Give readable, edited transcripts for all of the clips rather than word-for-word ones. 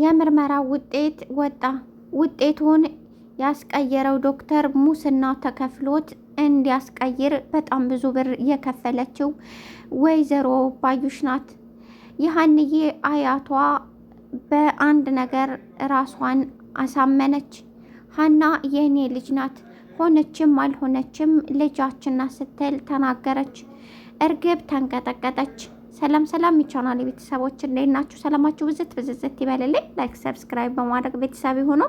የምርመራ ውጤት ወጣ። ውጤቱን ያስቀየረው ዶክተር ሙስና ተከፍሎት እንዲያስቀይር በጣም ብዙ ብር የከፈለችው ወይዘሮ ባዩሽ ናት። የሀንዬ አያቷ በአንድ ነገር ራሷን አሳመነች። ሀና የእኔ ልጅ ናት፣ ሆነችም አልሆነችም ልጃችን ናት ስትል ተናገረች። እርግብ ተንቀጠቀጠች። ሰላም ሰላም የቻናሌ ቤተሰቦች እንዴት ናችሁ? ሰላማችሁ ብዝት ብዝዝት ይበልልኝ። ላይክ ሰብስክራይብ በማድረግ ቤተሰብ ሆኖ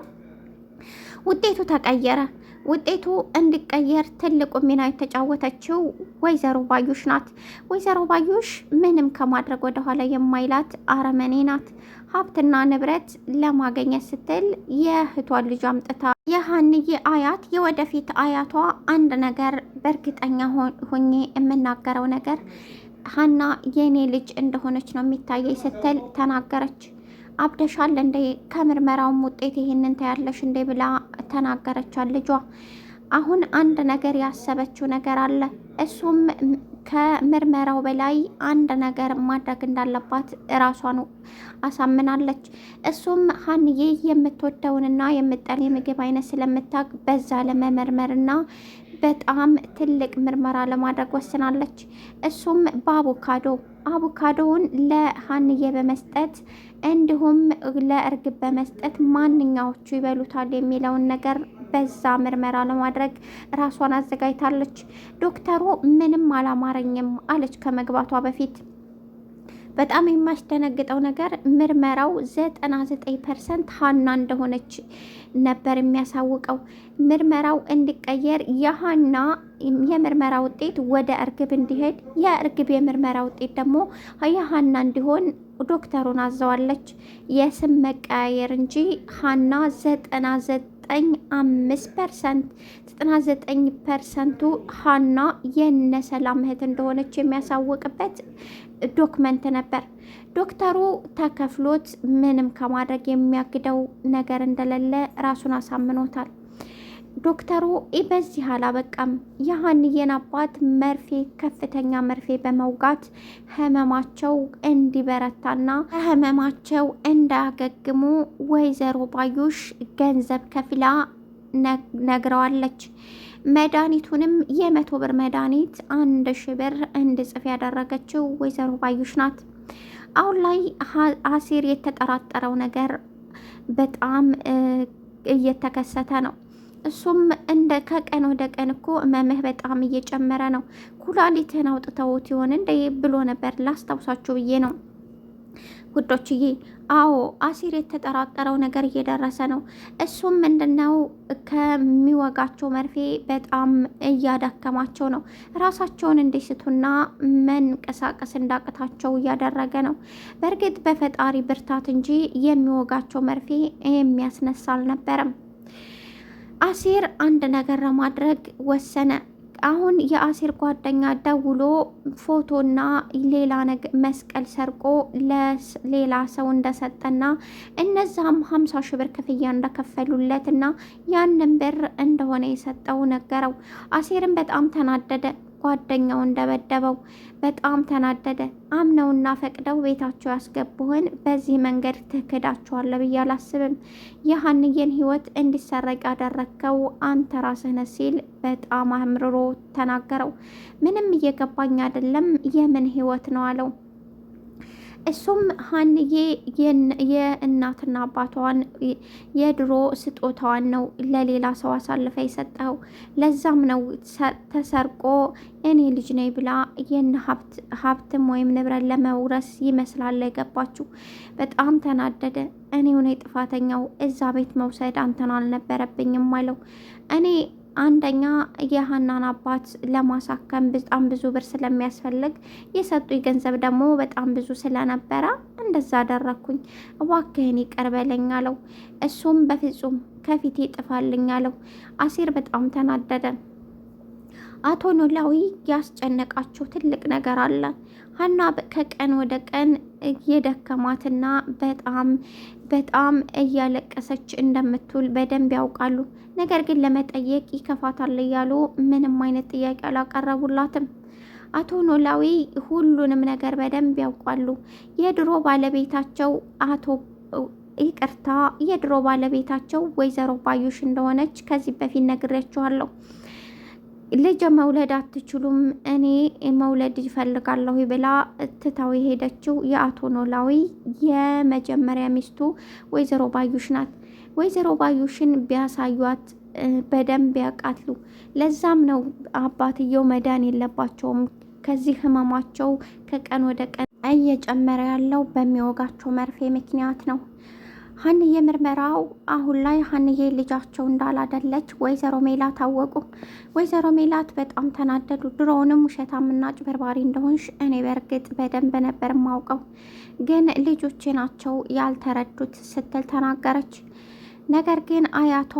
ውጤቱ ተቀየረ። ውጤቱ እንዲቀየር ትልቁ ሚና የተጫወተችው ወይዘሮ ባዩሽ ናት። ወይዘሮ ባዩሽ ምንም ከማድረግ ወደኋላ የማይላት አረመኔ ናት። ሀብትና ንብረት ለማገኘት ስትል የእህቷን ልጅ አምጥታ የሀንዬ አያት የወደፊት አያቷ አንድ ነገር በእርግጠኛ ሆኜ የምናገረው ነገር ሀና የኔ ልጅ እንደሆነች ነው የሚታየኝ ስትል ተናገረች። አብደሻል እንዴ? ከምርመራውም ውጤት ይሄንን ታያለሽ እንዴ? ብላ ተናገረቻል ልጇ። አሁን አንድ ነገር ያሰበችው ነገር አለ። እሱም ከምርመራው በላይ አንድ ነገር ማድረግ እንዳለባት እራሷን አሳምናለች። እሱም ሀንዬ የምትወደውንና የምጠል የምግብ አይነት ስለምታውቅ በዛ ለመመርመርና በጣም ትልቅ ምርመራ ለማድረግ ወስናለች። እሱም አቮካዶውን ለሀንዬ በመስጠት እንዲሁም ለእርግብ በመስጠት ማንኛዎቹ ይበሉታል የሚለውን ነገር በዛ ምርመራ ለማድረግ ራሷን አዘጋጅታለች። ዶክተሩ ምንም አላማረኝም አለች ከመግባቷ በፊት። በጣም የሚያስደነግጠው ነገር ምርመራው 99% ሀና እንደሆነች ነበር የሚያሳውቀው። ምርመራው እንዲቀየር የሀና የምርመራ ውጤት ወደ እርግብ እንዲሄድ፣ የእርግብ የምርመራ ውጤት ደግሞ የሀና እንዲሆን ዶክተሩን አዘዋለች። የስም መቀያየር እንጂ ሀና 99% ሀና የነሰላም እህት እንደሆነች የሚያሳውቅበት ዶክመንት ነበር። ዶክተሩ ተከፍሎት ምንም ከማድረግ የሚያግደው ነገር እንደሌለ ራሱን አሳምኖታል። ዶክተሩ በዚህ አላበቃም። የሀንዬን አባት ከፍተኛ መርፌ በመውጋት ህመማቸው እንዲበረታና ህመማቸው እንዳያገግሙ ወይዘሮ ባዩሽ ገንዘብ ከፍላ ነግረዋለች። መድኃኒቱንም 100 ብር መድኃኒት 1000 ብር እንድጽፍ ያደረገችው ወይዘሮ ባዩሽ ናት። አሁን ላይ አሲር የተጠራጠረው ነገር በጣም እየተከሰተ ነው። እሱም ከቀን ወደ ቀን እኮ ህመምህ በጣም እየጨመረ ነው፣ ኩላሊትህን አውጥተውት ይሆን እንደ ብሎ ነበር። ላስታውሳችሁ ብዬ ነው ውዶችዬ። አዎ አሲር የተጠራጠረው ነገር እየደረሰ ነው። እሱም ምንድነው? ከሚወጋቸው መርፌ በጣም እያዳከማቸው ነው። ራሳቸውን እንዲስቱና መንቀሳቀስ እንዳቅታቸው እያደረገ ነው። በእርግጥ በፈጣሪ ብርታት እንጂ የሚወጋቸው መርፌ የሚያስነሳ አልነበረም። አሲር አንድ ነገር ለማድረግ ወሰነ። አሁን የአሲር ጓደኛ ደውሎ ፎቶና ሌላ መስቀል ሰርቆ ለሌላ ሰው እንደሰጠና እነዛም 50 ሺህ ብር ክፍያ እንደከፈሉለትና ያንን ብር እንደሆነ የሰጠው ነገረው። አሲርም በጣም ተናደደ። ጓደኛው እንደበደበው በጣም ተናደደ። አምነውና ፈቅደው ቤታቸው ያስገቡህን በዚህ መንገድ ትክዳቸዋለህ ብዬ አላስብም። የሀንዬን ህይወት እንዲሰረቅ ያደረግከው አንተ ራስህ ነህ ሲል በጣም አምርሮ ተናገረው። ምንም እየገባኝ አይደለም፣ የምን ህይወት ነው አለው። እሱም ሀንዬ የእናትና አባቷን የድሮ ስጦታዋን ነው ለሌላ ሰው አሳልፈ የሰጠው። ለዛም ነው ተሰርቆ እኔ ልጅ ነኝ ብላ የነ ሀብትም ወይም ንብረት ለመውረስ ይመስላል የገባችው። በጣም ተናደደ። እኔ ሆነ ጥፋተኛው፣ እዛ ቤት መውሰድ አንተን አልነበረብኝም አለው። እኔ አንደኛ የሀናን አባት ለማሳከም በጣም ብዙ ብር ስለሚያስፈልግ የሰጡኝ ገንዘብ ደግሞ በጣም ብዙ ስለነበረ እንደዛ አደረኩኝ። እባክህን ይቅር በለኝ አለው። እሱም በፍጹም ከፊቴ ጥፋልኝ አለው። አሲር በጣም ተናደደ። አቶ ኖላዊ ያስጨነቃቸው ትልቅ ነገር አለ። ሀና ከቀን ወደ ቀን እየደከማትና በጣም እያለቀሰች እንደምትውል በደንብ ያውቃሉ። ነገር ግን ለመጠየቅ ይከፋታል እያሉ ምንም አይነት ጥያቄ አላቀረቡላትም። አቶ ኖላዊ ሁሉንም ነገር በደንብ ያውቃሉ። የድሮ ባለቤታቸው ይቅርታ የድሮ ባለቤታቸው ወይዘሮ ባዩሽ እንደሆነች ከዚህ በፊት ነግሬያችኋለሁ። ልጅ መውለድ አትችሉም፣ እኔ መውለድ ይፈልጋለሁ ብላ ትታው የሄደችው የአቶ ኖላዊ የመጀመሪያ ሚስቱ ወይዘሮ ባዩሽ ናት። ወይዘሮ ባዩሽን ቢያሳዩት በደንብ ያውቃሉ። ለዛም ነው አባትየው መዳን የለባቸውም፣ ከዚህ ህመማቸው ከቀን ወደ ቀን እየጨመረ ያለው በሚወጋቸው መርፌ ምክንያት ነው። ሀንዬ ምርመራው አሁን ላይ ሀንዬ ልጃቸው እንዳላደለች ወይዘሮ ሜላት አወቁ። ወይዘሮ ሜላት በጣም ተናደዱ። ድሮውንም ውሸታምና አጭበርባሪ እንደሆንሽ እኔ በእርግጥ በደንብ ነበር ማውቀው፣ ግን ልጆቼ ናቸው ያልተረዱት ስትል ተናገረች። ነገር ግን አያቷ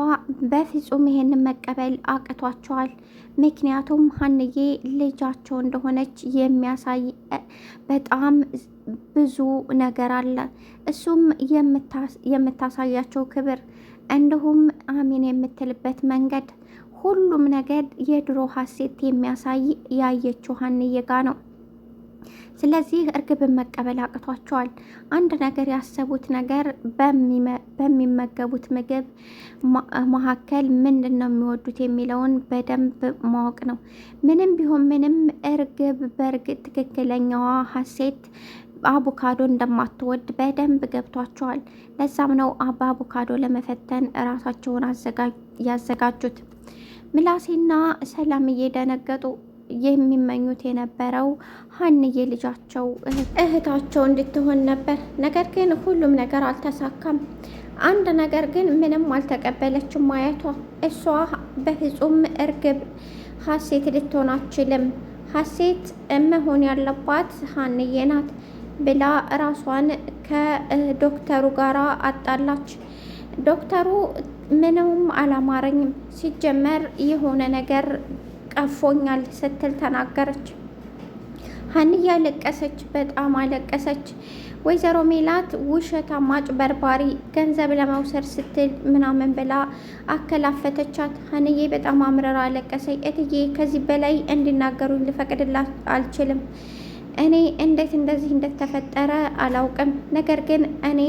በፍጹም ይሄንን መቀበል አቅቷቸዋል። ምክንያቱም ሀንዬ ልጃቸው እንደሆነች የሚያሳይ በጣም ብዙ ነገር አለ። እሱም የምታሳያቸው ክብር፣ እንዲሁም አሚን የምትልበት መንገድ፣ ሁሉም ነገር የድሮ ሀሴት የሚያሳይ ያየችው ሀንዬ ጋ ነው። ስለዚህ እርግብን መቀበል አቅቷቸዋል። አንድ ነገር ያሰቡት ነገር በሚመገቡት ምግብ መካከል ምንድን ነው የሚወዱት የሚለውን በደንብ ማወቅ ነው። ምንም ቢሆን ምንም እርግብ በእርግጥ ትክክለኛዋ ሀሴት አቮካዶ እንደማትወድ በደንብ ገብቷቸዋል። ለዛም ነው በአቮካዶ ለመፈተን እራሳቸውን ያዘጋጁት። ምላሴና ሰላም እየደነገጡ የሚመኙት የነበረው ሀንዬ ልጃቸው እህታቸው እንድትሆን ነበር። ነገር ግን ሁሉም ነገር አልተሳካም። አንድ ነገር ግን ምንም አልተቀበለችም አያቷ። እሷ በፍጹም እርግብ ሀሴት ልትሆን አትችልም፣ ሀሴት መሆን ያለባት ሀንዬ ናት ብላ ራሷን ከዶክተሩ ጋር አጣላች። ዶክተሩ ምንም አላማረኝም፣ ሲጀመር የሆነ ነገር ቀፎኛል ስትል ተናገረች። ሀንዬ አለቀሰች፣ በጣም አለቀሰች። ወይዘሮ ሜላት ውሸታም አጭበርባሪ፣ ገንዘብ ለመውሰድ ስትል ምናምን ብላ አከላፈተቻት። ሀንዬ በጣም አምረራ አለቀሰች። እትዬ ከዚህ በላይ እንዲናገሩኝ ልፈቅድላት አልችልም። እኔ እንዴት እንደዚህ እንደተፈጠረ አላውቅም። ነገር ግን እኔ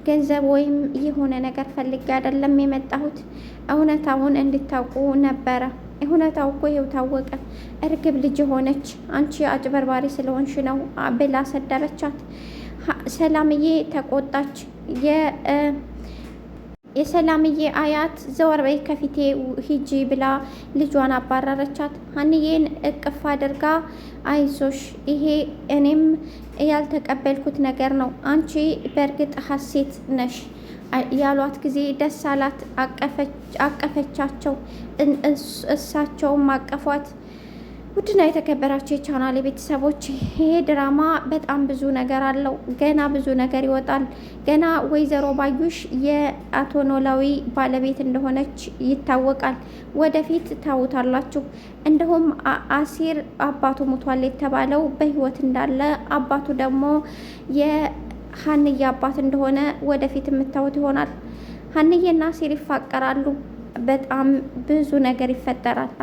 ገንዘብ ወይም የሆነ ነገር ፈልጌ አይደለም የመጣሁት፣ እውነታውን እንድታውቁ ነበረ። እውነታው እኮ ይኸው ታወቀ። እርግብ ልጅ ሆነች፣ አንቺ አጭበርባሪ ስለሆንሽ ነው ብላ ሰደበቻት። ሰላምዬ ተቆጣች። የሰላምዬ አያት ዘወር በይ ከፊቴ ሂጂ ብላ ልጇን አባረረቻት። ሀንዬን እቅፍ አድርጋ አይዞሽ፣ ይሄ እኔም ያልተቀበልኩት ነገር ነው፣ አንቺ በእርግጥ ሀሴት ነሽ ያሏት ጊዜ ደስ አላት። አቀፈቻቸው፣ እሳቸውም አቀፏት። ውድና የተከበራቸው የቻናል ቤተሰቦች ይሄ ድራማ በጣም ብዙ ነገር አለው። ገና ብዙ ነገር ይወጣል። ገና ወይዘሮ ባዩሽ የአቶ ኖላዊ ባለቤት እንደሆነች ይታወቃል። ወደፊት ታውታላችሁ። እንዲሁም አሲር አባቱ ሞቷል የተባለው በህይወት እንዳለ፣ አባቱ ደግሞ የሀንዬ አባት እንደሆነ ወደፊት የምታዩት ይሆናል። ሀንዬና አሲር ይፋቀራሉ። በጣም ብዙ ነገር ይፈጠራል።